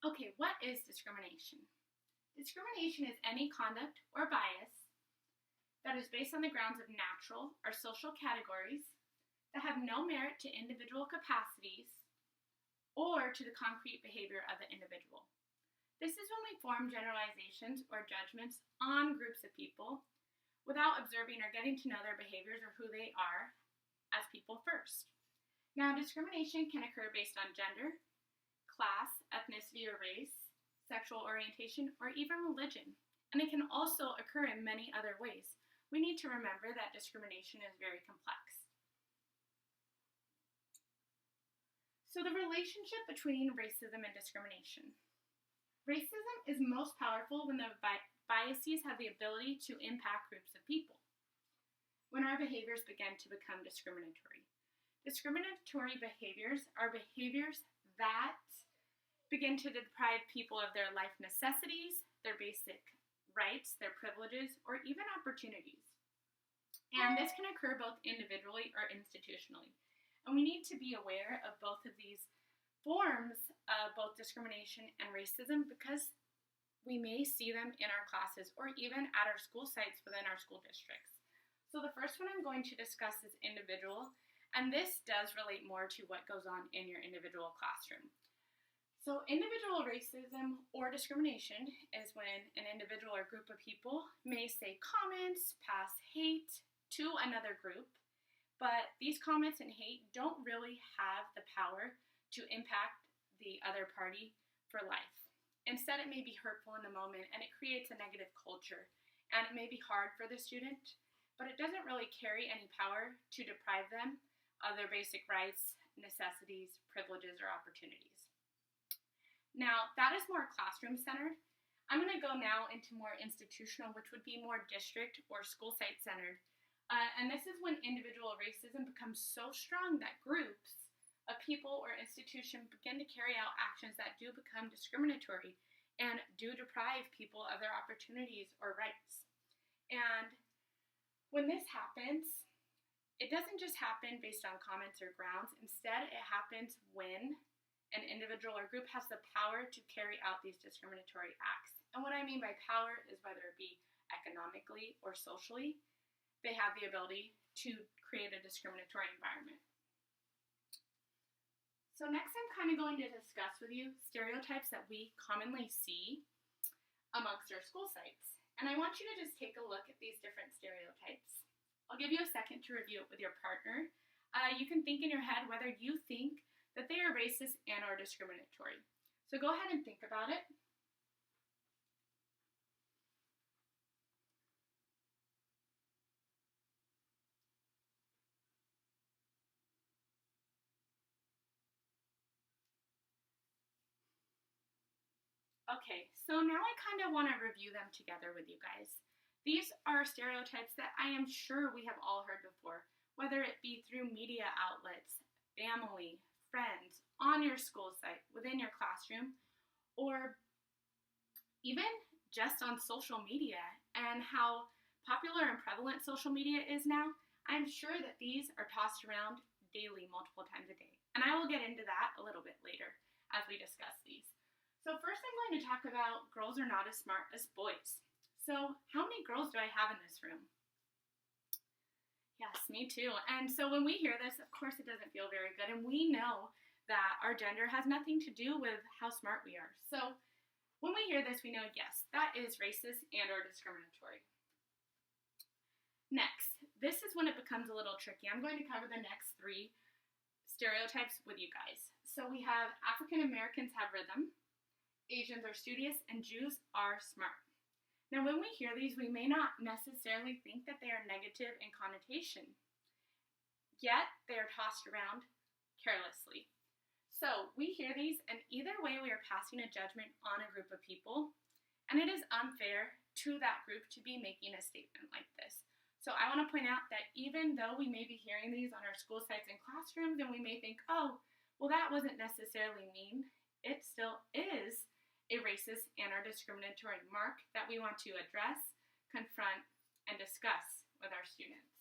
Okay, what is discrimination? Discrimination is any conduct or bias that is based on the grounds of natural or social categories that have no merit to individual capacities or to the concrete behavior of the individual. This is when we form generalizations or judgments on groups of people without observing or getting to know their behaviors or who they are as people first. Now, discrimination can occur based on gender, class, ethnicity or race, sexual orientation, or even religion. And it can also occur in many other ways. We need to remember that discrimination is very complex. So the relationship between racism and discrimination. Racism is most powerful when the biases have the ability to impact groups of people, when our behaviors begin to become discriminatory. Discriminatory behaviors are behaviors that begin to deprive people of their life necessities, their basic rights, their privileges, or even opportunities. And this can occur both individually or institutionally. And we need to be aware of both of these forms of both discrimination and racism because we may see them in our classes or even at our school sites within our school districts. So the first one I'm going to discuss is individual, and this does relate more to what goes on in your individual classroom. So individual racism or discrimination is when an individual or group of people may say comments, pass hate to another group, but these comments and hate don't really have the power to impact the other party for life. Instead, it may be hurtful in the moment and it creates a negative culture, and it may be hard for the student, but it doesn't really carry any power to deprive them of their basic rights, necessities, privileges, or opportunities. Now, that is more classroom-centered. I'm going to go now into more institutional, which would be more district or school site-centered. And this is when individual racism becomes so strong that groups of people or institutions begin to carry out actions that do become discriminatory and do deprive people of their opportunities or rights. And when this happens, it doesn't just happen based on comments or grounds. Instead, it happens when an individual or group has the power to carry out these discriminatory acts. And what I mean by power is whether it be economically or socially, they have the ability to create a discriminatory environment. So next I'm kind of going to discuss with you stereotypes that we commonly see amongst our school sites. And I want you to just take a look at these different stereotypes. I'll give you a second to review it with your partner. You can think in your head whether you think that they are racist and or discriminatory. So go ahead and think about it. Okay, so now I kind of want to review them together with you guys. These are stereotypes that I am sure we have all heard before, whether it be through media outlets, family, friends, on your school site, within your classroom, or even just on social media and how popular and prevalent social media is now. I'm sure that these are tossed around daily, multiple times a day. And I will get into that a little bit later as we discuss these. So first I'm going to talk about girls are not as smart as boys. So how many girls do I have in this room? Yes, me too. And so when we hear this, of course it doesn't feel very good. And we know that our gender has nothing to do with how smart we are. So when we hear this, we know, yes, that is racist and or discriminatory. Next, this is when it becomes a little tricky. I'm going to cover the next three stereotypes with you guys. So we have African Americans have rhythm, Asians are studious, and Jews are smart. Now, when we hear these, we may not necessarily think that they are negative in connotation, yet they are tossed around carelessly. So we hear these, and either way we are passing a judgment on a group of people, and it is unfair to that group to be making a statement like this. So I want to point out that even though we may be hearing these on our school sites and classrooms, and we may think, oh, well, that wasn't necessarily mean, it still is a racist and or discriminatory mark that we want to address, confront, and discuss with our students.